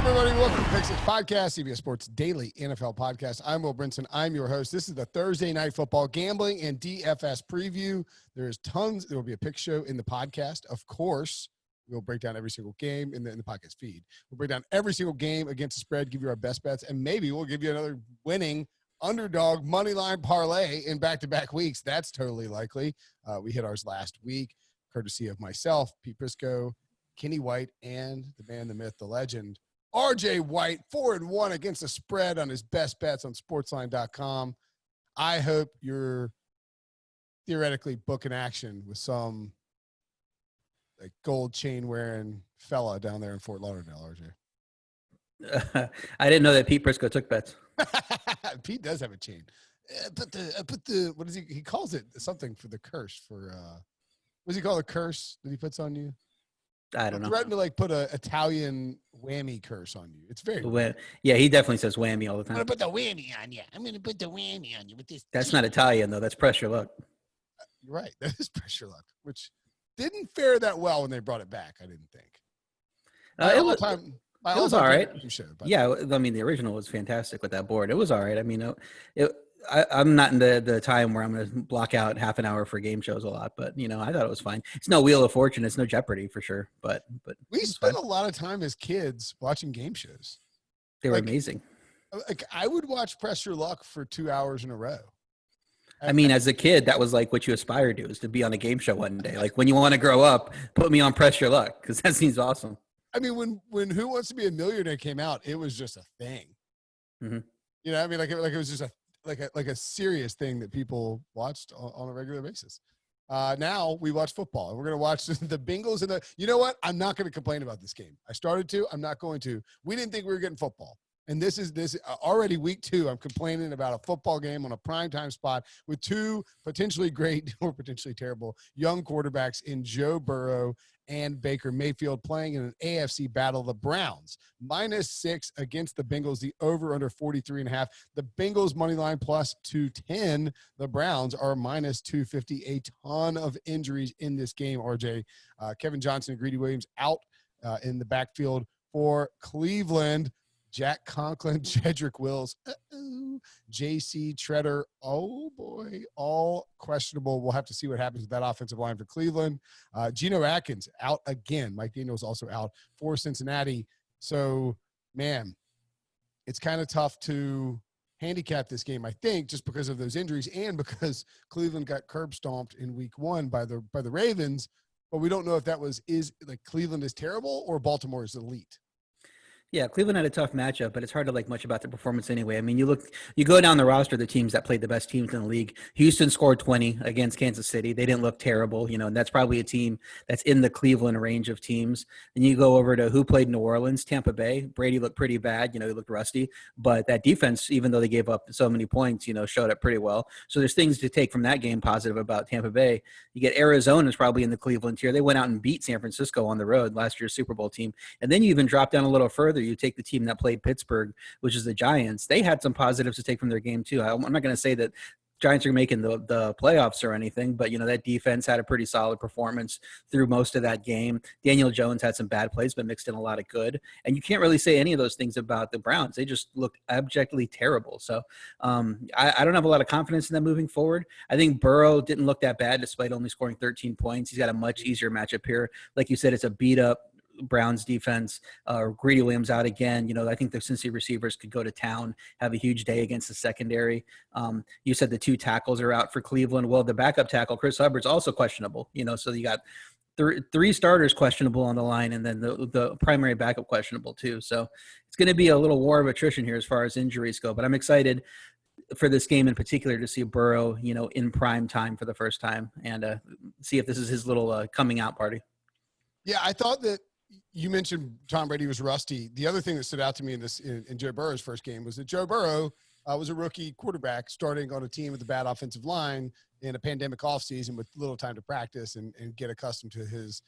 everybody? Welcome to Pick Six Podcast, CBS Sports Daily NFL Podcast. I'm Will Brinson. I'm your host. This is the Thursday Night Football Gambling and DFS preview. There's tons. There will be a pick show in the podcast. Of course, we'll break down every single game in the podcast feed. We'll break down every single game against the spread, give you our best bets, and maybe we'll give you another winning underdog money line parlay in back-to-back weeks. That's totally likely. We hit ours last week, courtesy of myself, Pete Prisco, Kenny White, and the man, the myth, the legend, R.J. White, 4-1 against the spread on his best bets on sportsline.com. I hope you're theoretically booking action with some like gold chain wearing fella down there in Fort Lauderdale, R.J. I didn't know that Pete Prisco took bets. Pete does have a chain. But the what is he calls it something for the curse for what does he call the curse that he puts on you? I don't know. Threatened to like put a Italian whammy curse on you. It's very weird. Yeah, he definitely says whammy all the time. I'm gonna put the whammy on you. I'm gonna put the whammy on you with this. That's not Italian though. That's press your luck. You're right. That is pressure luck, which didn't fare that well when they brought it back. I didn't think. It was all right. Show, yeah, I mean the original was fantastic with that board. It was all right. I mean, I'm not in the time where I'm going to block out half an hour for game shows a lot, but I thought it was fine. It's no Wheel of Fortune, it's no Jeopardy for sure, but we spent a lot of time as kids watching game shows. They were amazing. Like I would watch Press Your Luck for 2 hours in a row. I mean, as a kid, that was like what you aspired to, is to be on a game show one day. Like when you want to grow up, put me on Press Your Luck because that seems awesome. I mean, when Who Wants to Be a Millionaire came out, it was just a thing. Mm-hmm. I mean, like it was just a serious thing that people watched on a regular basis. Now we watch football, and we're going to watch the Bengals and you know what? I'm not going to complain about this game. I started to. I'm not going to. We didn't think we were getting football. And this is already week 2. I'm complaining about a football game on a primetime spot with 2 potentially great or potentially terrible young quarterbacks in Joe Burrow and Baker Mayfield playing in an AFC battle. The Browns -6 against the Bengals, the over under 43.5. The Bengals money line +210. The Browns are -250. A ton of injuries in this game, RJ. Kevin Johnson and Greedy Williams out in the backfield for Cleveland. Jack Conklin, Jedrick Wills, J.C. Treader, oh boy, all questionable. We'll have to see what happens with that offensive line for Cleveland. Geno Atkins out again. Mike Daniels also out for Cincinnati. So, man, it's kind of tough to handicap this game, I think, just because of those injuries and because Cleveland got curb stomped in week 1 by the Ravens. But we don't know if that is Cleveland is terrible or Baltimore is elite. Yeah, Cleveland had a tough matchup, but it's hard to like much about their performance anyway. I mean, you go down the roster of the teams that played the best teams in the league. Houston scored 20 against Kansas City. They didn't look terrible, and that's probably a team that's in the Cleveland range of teams. Then you go over to who played New Orleans, Tampa Bay. Brady looked pretty bad, he looked rusty, but that defense, even though they gave up so many points, showed up pretty well. So there's things to take from that game positive about Tampa Bay. You get Arizona's probably in the Cleveland tier. They went out and beat San Francisco on the road, last year's Super Bowl team. And then you even drop down a little further. You take the team that played Pittsburgh, which is the Giants. They had some positives to take from their game too. I'm not going to say that Giants are making the playoffs or anything, but that defense had a pretty solid performance through most of that game. Daniel Jones had some bad plays, but mixed in a lot of good. And you can't really say any of those things about the Browns. They just looked abjectly terrible. So I don't have a lot of confidence in them moving forward. I think Burrow didn't look that bad despite only scoring 13 points. He's got a much easier matchup here. Like you said, it's a beat up Browns defense. Greedy Williams out again. I think the Cincy receivers could go to town, have a huge day against the secondary. You said the 2 tackles are out for Cleveland. Well, the backup tackle, Chris Hubbard's also questionable. So you got 3 starters questionable on the line, and then the primary backup questionable too. So it's going to be a little war of attrition here as far as injuries go. But I'm excited for this game in particular to see Burrow, in prime time for the first time, and see if this is his little coming out party. Yeah, I thought that. You mentioned Tom Brady was rusty. The other thing that stood out to me in Joe Burrow's first game was that Joe Burrow was a rookie quarterback starting on a team with a bad offensive line in a pandemic offseason with little time to practice and get accustomed to his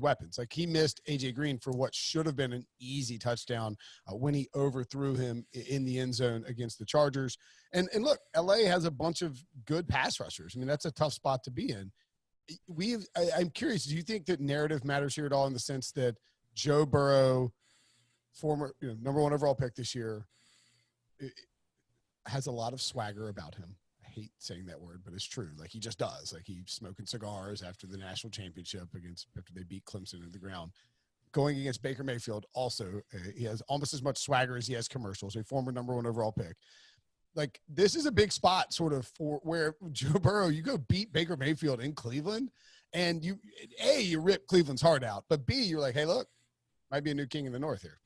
weapons. Like he missed A.J. Green for what should have been an easy touchdown when he overthrew him in the end zone against the Chargers. And look, L.A. has a bunch of good pass rushers. I mean, that's a tough spot to be in. I'm curious, do you think that narrative matters here at all in the sense that Joe Burrow former, number 1 overall pick this year, has a lot of swagger about him. I hate saying that word, but it's true. Like, he just does. Like, he's smoking cigars after the national championship after they beat Clemson into the ground. Going against Baker Mayfield, also, he has almost as much swagger as he has commercials. A former number 1 overall pick. Like, this is a big spot sort of for where Joe Burrow, you go beat Baker Mayfield in Cleveland, and you rip Cleveland's heart out, but B, you're like, hey, look, might be a new king in the North here.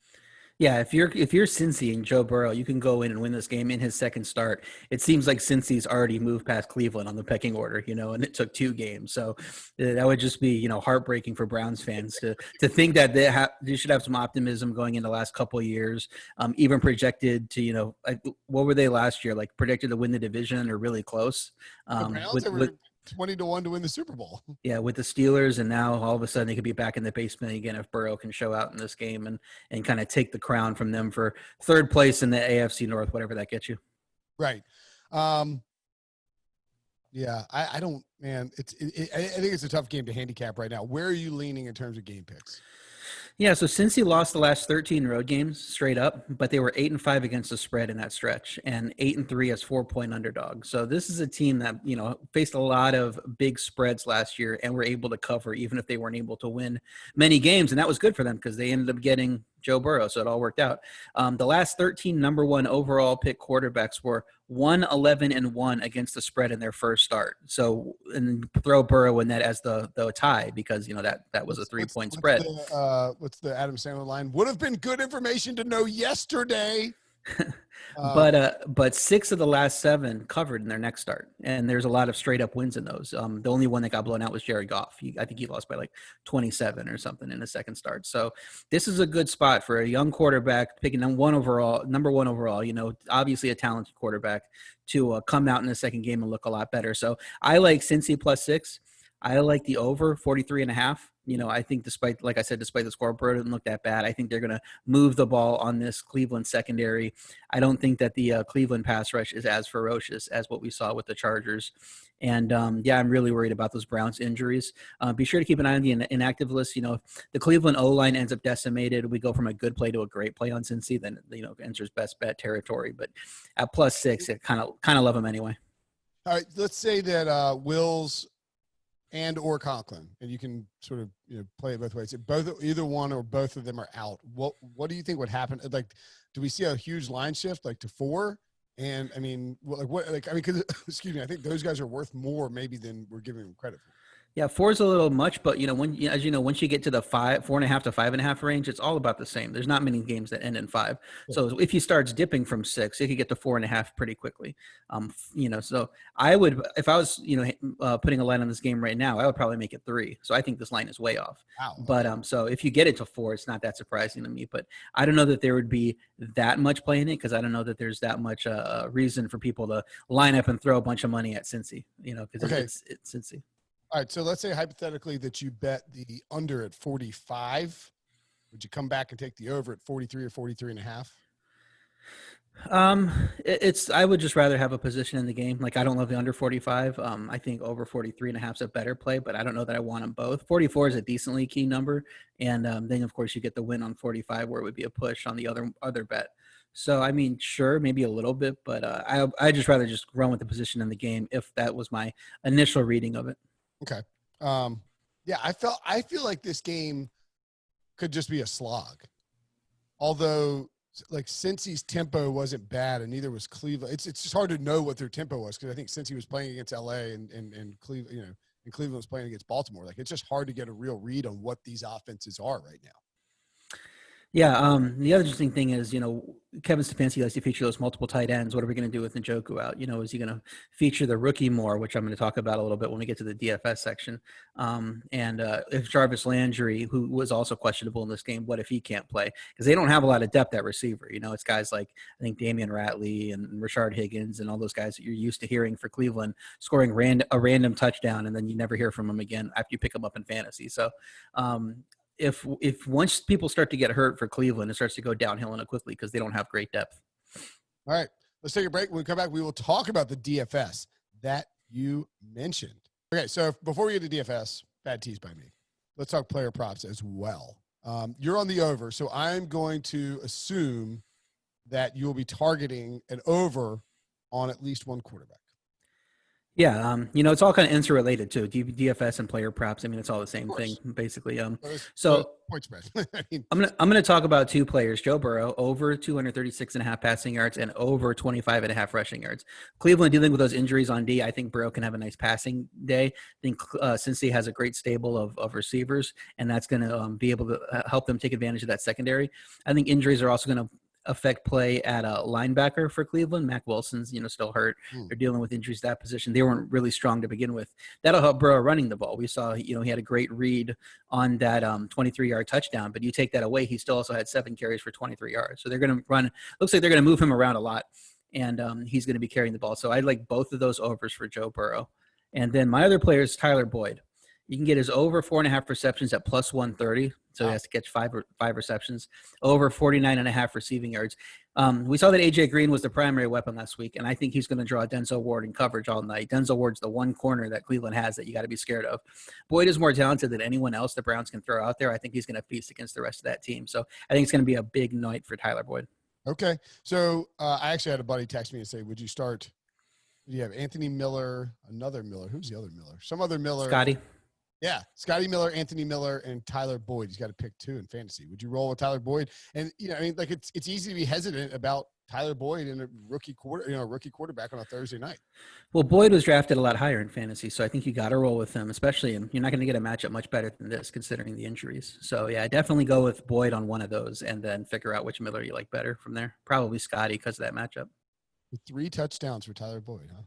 Yeah, if you're Cincy and Joe Burrow, you can go in and win this game in his second start. It seems like Cincy's already moved past Cleveland on the pecking order, and it took 2 games. So that would just be, heartbreaking for Browns fans to think that they should have some optimism going into the last couple of years. Even projected to, what were they last year? Like, predicted to win the division or really close. The Browns were 20-1 to win the Super Bowl. Yeah, with the Steelers, and now all of a sudden they could be back in the basement again if Burrow can show out in this game and kind of take the crown from them for 3rd place in the AFC North, whatever that gets you. Right. Yeah, I don't, man. I think it's a tough game to handicap right now. Where are you leaning in terms of game picks? Yeah, so Cincy lost the last 13 road games straight up, but they were 8-5 against the spread in that stretch, and 8-3 as 4-point underdog. So this is a team that faced a lot of big spreads last year and were able to cover even if they weren't able to win many games, and that was good for them because they ended up getting Joe Burrow, so it all worked out. The last 13 number 1 overall pick quarterbacks were 1-11-1 against the spread in their first start. So, and throw Burrow in that as the tie because that was a 3-point spread. What's the Adam Sandler line? Would have been good information to know yesterday. But 6 of the last 7 covered in their next start, and there's a lot of straight up wins in those. The only one that got blown out was Jared Goff. I think he lost by like 27 or something in the second start. So this is a good spot for a young quarterback picking number one overall. Obviously a talented quarterback to come out in the second game and look a lot better. So I like Cincy +6. I like the over 43.5. I think despite the score, Burrow didn't look that bad. I think they're going to move the ball on this Cleveland secondary. I don't think that the Cleveland pass rush is as ferocious as what we saw with the Chargers. And, I'm really worried about those Browns injuries. Be sure to keep an eye on the inactive list. If the Cleveland O-line ends up decimated, we go from a good play to a great play on Cincy, then, enters best bet territory. But at +6, it kind of love them anyway. All right, let's say that Wills and or Conklin, and you can sort of play it both ways. Either one or both of them are out. What do you think would happen? Like, do we see a huge line shift like to 4? And because excuse me, I think those guys are worth more maybe than we're giving them credit for. Yeah, 4 is a little much, but once you get to the 4.5 to 5.5 range, it's all about the same. There's not many games that end in 5. Yeah. So if he starts dipping from 6, it could get to 4.5 pretty quickly. So I would, if I was, putting a line on this game right now, I would probably make it 3. So I think this line is way off. Wow. But so if you get it to 4, it's not that surprising to me. But I don't know that there would be that much play in it because I don't know that there's that much reason for people to line up and throw a bunch of money at Cincy. Because it's Cincy. All right, so let's say hypothetically that you bet the under at 45. Would you come back and take the over at 43 or 43.5? I would just rather have a position in the game. Like, I don't love the under 45. I think over 43.5 is a better play, but I don't know that I want them both. 44 is a decently key number, and then of course you get the win on 45, where it would be a push on the other bet. So, I mean, sure, maybe a little bit, but I just rather just run with the position in the game if that was my initial reading of it. Okay. I feel like this game could just be a slog. Although, like, Cincy's tempo wasn't bad, and neither was Cleveland. It's just hard to know what their tempo was because I think Cincy was playing against LA and Cleveland, and Cleveland was playing against Baltimore. Like, it's just hard to get a real read on what these offenses are right now. Yeah, the other interesting thing is, Kevin Stefanski likes to feature those multiple tight ends. What are we going to do with Njoku out? Is he going to feature the rookie more, which I'm going to talk about a little bit when we get to the DFS section. And if Jarvis Landry, who was also questionable in this game, what if he can't play? Because they don't have a lot of depth at receiver. It's guys like, I think, Damian Ratley and Rashard Higgins and all those guys that you're used to hearing for Cleveland scoring a random touchdown, and then you never hear from them again after you pick them up in fantasy. So, If once people start to get hurt for Cleveland, it starts to go downhill in it quickly because they don't have great depth. All right, let's take a break. When we come back, we will talk about the DFS that you mentioned. Okay, so before we get to DFS, bad tease by me. Let's talk player props as well. You're on the over, so I'm going to assume that you'll be targeting an over on at least one quarterback. Yeah, it's all kind of interrelated too. DFS and player props. I mean, it's all the same thing basically. So point spread. I'm gonna talk about two players: Joe Burrow over 236.5 passing yards and over 25.5 rushing yards. Cleveland dealing with those injuries on D. I think Burrow can have a nice passing day. I think since he has a great stable of receivers, and that's going to be able to help them take advantage of that secondary. I think injuries are also going to affect play at a linebacker for Cleveland. Mac Wilson's, still hurt. They're dealing with injuries to that position. They weren't really strong to begin with. That'll help Burrow running the ball. We saw, he had a great read on that 23-yard touchdown, but you take that away, he still also had 7 carries for 23 yards. So they're going to run. Looks like they're going to move him around a lot, and he's going to be carrying the ball. So I like both of those overs for Joe Burrow. And then my other player is Tyler Boyd. You can get his over 4.5 receptions at plus 130. So he has to catch five receptions, over 49.5 receiving yards. We saw that A.J. Green was the primary weapon last week, and I think he's going to draw Denzel Ward in coverage all night. Denzel Ward's the one corner that Cleveland has that you got to be scared of. Boyd is more talented than anyone else the Browns can throw out there. I think he's going to feast against the rest of that team. So I think it's going to be a big night for Tyler Boyd. Okay. So I actually had a buddy text me and say, would you start – you have Anthony Miller, another Miller. Who's the other Miller? Some other Miller. Scotty. Yeah, Scotty Miller, Anthony Miller, and Tyler Boyd. He's got to pick 2 in fantasy. Would you roll with Tyler Boyd? And it's easy to be hesitant about Tyler Boyd and a rookie quarterback on a Thursday night. Well, Boyd was drafted a lot higher in fantasy, so I think you got to roll with him, especially, and you're not going to get a matchup much better than this considering the injuries. So yeah, definitely go with Boyd on one of those, and then figure out which Miller you like better from there. Probably Scotty because of that matchup. 3 touchdowns for Tyler Boyd, huh?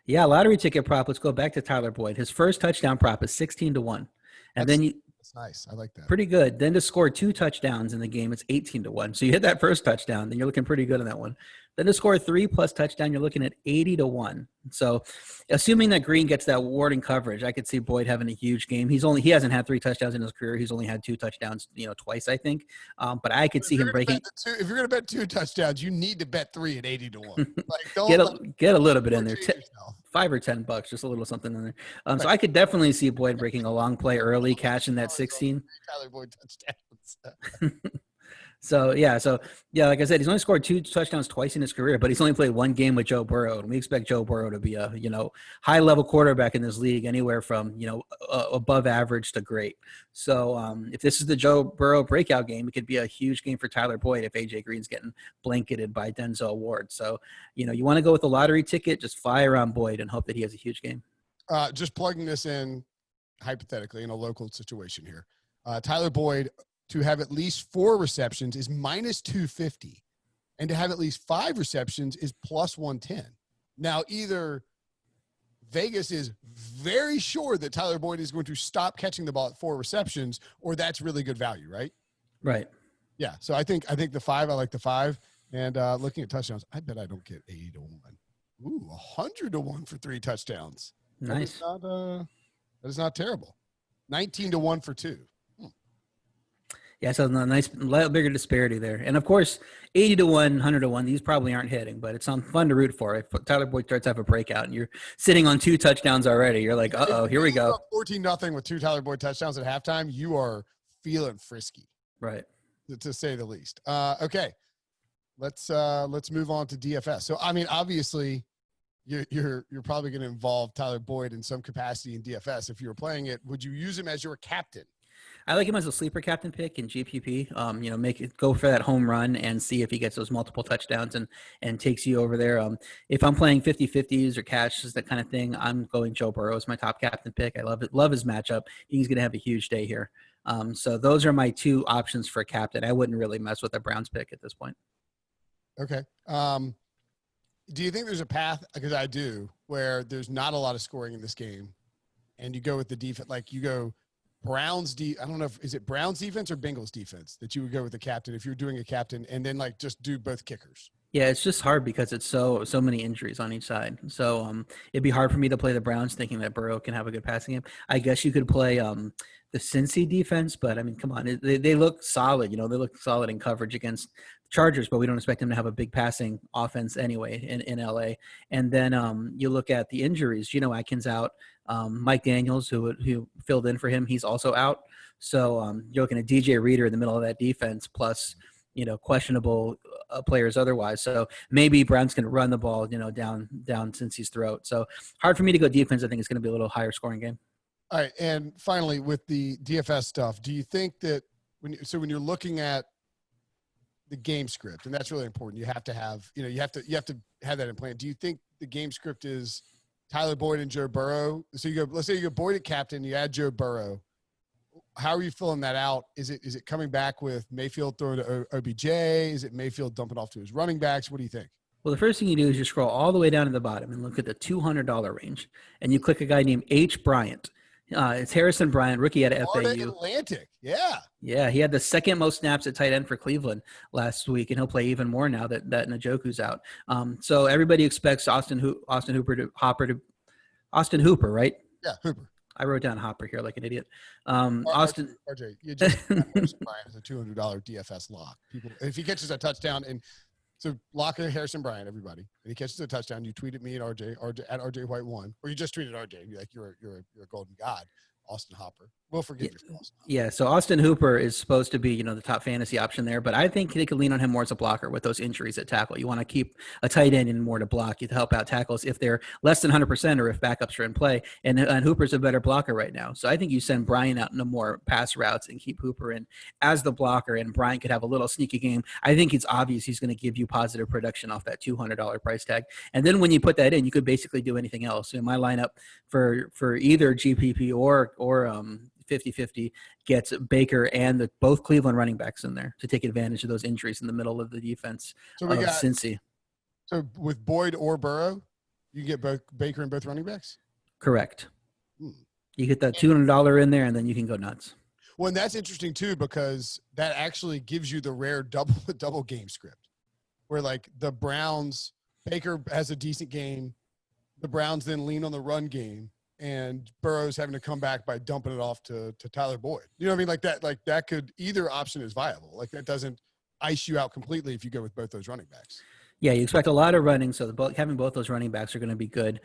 Yeah, lottery ticket prop. Let's go back to Tyler Boyd. His first touchdown prop is 16-1. And that's nice. I like that. Pretty good. Then to score 2 touchdowns in the game, it's 18-1. So you hit that first touchdown, then you're looking pretty good on that one. Then to score 3+ touchdown, you're looking at 80-1. So assuming that Green gets that Ward in coverage, I could see Boyd having a huge game. He hasn't had 3 touchdowns in his career. He's only had 2 touchdowns, twice, I think. But I could see him breaking. If you're going to bet 2 touchdowns, you need to bet 3 at 80-1. Get a little bit in there. $5 or $10, just a little something in there. Right. So I could definitely see Boyd breaking a long play early, catching that 16. Tyler Boyd touchdowns. So like I said, he's only scored 2 touchdowns twice in his career, but he's only played 1 game with Joe Burrow, and we expect Joe Burrow to be a high level quarterback in this league, anywhere from above average to great. So if this is the Joe Burrow breakout game, it could be a huge game for Tyler Boyd if AJ Green's getting blanketed by Denzel Ward. So you want to go with the lottery ticket, just fly around Boyd and hope that he has a huge game. Just plugging this in hypothetically in a local situation here, Tyler Boyd to have at least 4 receptions is minus 250, and to have at least 5 receptions is plus 110. Now, either Vegas is very sure that Tyler Boyd is going to stop catching the ball at 4 receptions, or that's really good value, right? Right. Yeah. So I think the 5. I like the 5. And looking at touchdowns, I bet I don't get 80-1. Ooh, 100-1 for 3 touchdowns. Nice. That is not terrible. 19-1 for 2. Yeah, so a nice, bigger disparity there. And, of course, 80-1, 100-1, these probably aren't hitting, but it's fun to root for. If Tyler Boyd starts to have a breakout and you're sitting on 2 touchdowns already, you're like, uh-oh, here we go. 14-0 with 2 Tyler Boyd touchdowns at halftime, you are feeling frisky. Right. To say the least. Okay, let's move on to DFS. So, I mean, obviously, you're probably going to involve Tyler Boyd in some capacity in DFS. If you were playing it, would you use him as your captain? I like him as a sleeper captain pick in GPP. Go for that home run and see if he gets those multiple touchdowns and takes you over there. If I'm playing 50-50s or cashes, that kind of thing, I'm going Joe Burrow as my top captain pick. I love his matchup. He's going to have a huge day here. So those are my 2 options for captain. I wouldn't really mess with a Browns pick at this point. Okay. Do you think there's a path? Because I do, where there's not a lot of scoring in this game, and you go with the defense, like you go Browns I don't know is it Browns defense or Bengals defense that you would go with the captain if you're doing a captain, and then like just do both kickers? Yeah, it's just hard because it's so many injuries on each side. So it'd be hard for me to play the Browns thinking that Burrow can have a good passing game. I guess you could play the Cincy defense, but I mean, come on, they look solid. They look solid in coverage against Chargers, but we don't expect him to have a big passing offense anyway in LA. And then you look at the injuries. Geno Atkins out. Mike Daniels, who filled in for him, he's also out. So you're looking at DJ Reader in the middle of that defense, plus questionable players otherwise. So maybe Brown's going to run the ball, down Cincy's throat. So hard for me to go defense. I think it's going to be a little higher scoring game. All right, and finally with the DFS stuff, do you think that when you're looking at the game script, and that's really important, you have to have have that in plan. Do you think the game script is Tyler Boyd and Joe Burrow? So let's say you go Boyd at captain, you add Joe Burrow. How are you filling that out? Is it coming back with Mayfield throwing to OBJ? Is it Mayfield dumping off to his running backs? What do you think? Well, the first thing you do is you scroll all the way down to the bottom and look at the $200 range, and you click a guy named H. Bryant. It's Harrison Bryant, rookie out of FAU. Atlantic, yeah. Yeah, he had the second most snaps at tight end for Cleveland last week, and he'll play even more now that Njoku's out. So everybody expects Austin Hooper, right? Yeah, Hooper. I wrote down Hopper here like an idiot. RJ, you just Harrison Bryant is a $200 DFS lock. If he catches a touchdown, and so lock Harrison Bryant, everybody. And he catches a touchdown, you tweet at me at RJ at RJ White 1, or you just tweet at RJ and be like, you're a golden god, Austin Hopper. We'll forgive you for Austin Hopper. Yeah, so Austin Hooper is supposed to be, the top fantasy option there, but I think they could lean on him more as a blocker with those injuries at tackle. You want to keep a tight end in more to block, to help out tackles if they're less than 100% or if backups are in play. And Hooper's a better blocker right now. So I think you send Bryant out into more pass routes and keep Hooper in as the blocker, and Bryant could have a little sneaky game. I think it's obvious he's going to give you positive production off that $200 price tag. And then when you put that in, you could basically do anything else. In my lineup for either GPP or 50-50 gets Baker and both Cleveland running backs in there to take advantage of those injuries in the middle of the defense of Cincy. So with Boyd or Burrow, you get both Baker and both running backs? Correct. You get that $200 in there, and then you can go nuts. Well, and that's interesting too, because that actually gives you the rare double game script where like the Browns, Baker has a decent game. The Browns then lean on the run game, and Burrow's having to come back by dumping it off to Tyler Boyd. You know what I mean? Like that could, either option is viable. Like that doesn't ice you out completely if you go with both those running backs. Yeah, you expect a lot of running, so having both those running backs are going to be good.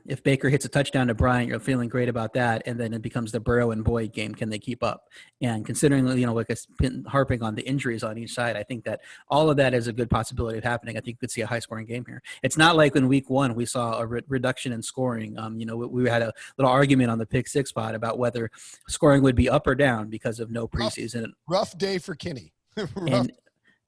If Baker hits a touchdown to Bryant, you're feeling great about that, and then it becomes the Burrow and Boyd game. Can they keep up? And considering, like I've been harping on the injuries on each side, I think that all of that is a good possibility of happening. I think you could see a high-scoring game here. It's not like in Week 1 we saw a reduction in scoring. We had a little argument on the Pick 6 spot about whether scoring would be up or down because of no preseason. Rough day for Kenny.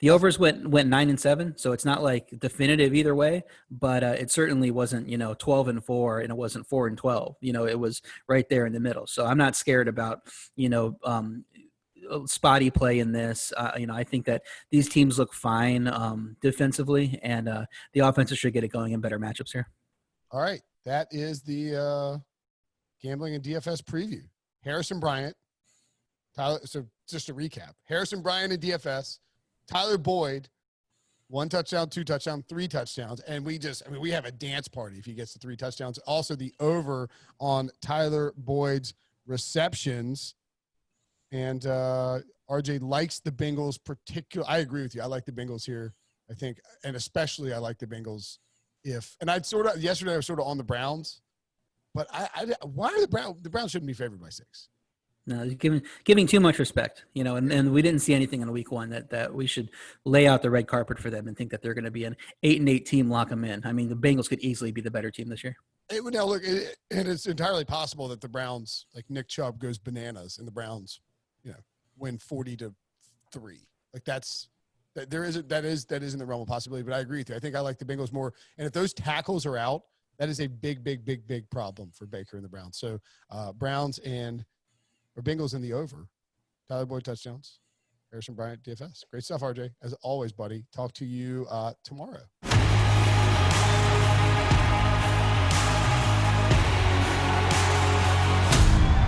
The overs went 9-7, so it's not like definitive either way, but it certainly wasn't 12-4, and it wasn't 4-12. It was right there in the middle. So I'm not scared about spotty play in this. I think that these teams look fine defensively, and the offenses should get it going in better matchups here. All right, that is the gambling and DFS preview. Harrison Bryant, Tyler. So just to recap: Harrison Bryant in DFS. Tyler Boyd, 1 touchdown, 2 touchdowns, 3 touchdowns. And we have a dance party if he gets the 3 touchdowns. Also the over on Tyler Boyd's receptions. And RJ likes the Bengals I agree with you. I like the Bengals here, I think. And especially I like the Bengals yesterday I was sort of on the Browns. But why are the Browns shouldn't be favored by 6? No, giving too much respect, and we didn't see anything in Week 1 that we should lay out the red carpet for them and think that they're going to be an 8-8 team, lock them in. I mean, the Bengals could easily be the better team this year. And it's entirely possible that the Browns, like Nick Chubb, goes bananas, and the Browns, win 40-3. Like that is in the realm of possibility. But I agree with you. I think I like the Bengals more. And if those tackles are out, that is a big, big, big, big problem for Baker and the Browns. So Browns or Bengals in the over. Tyler Boyd touchdowns. Harrison Bryant DFS. Great stuff, RJ. As always, buddy. Talk to you tomorrow.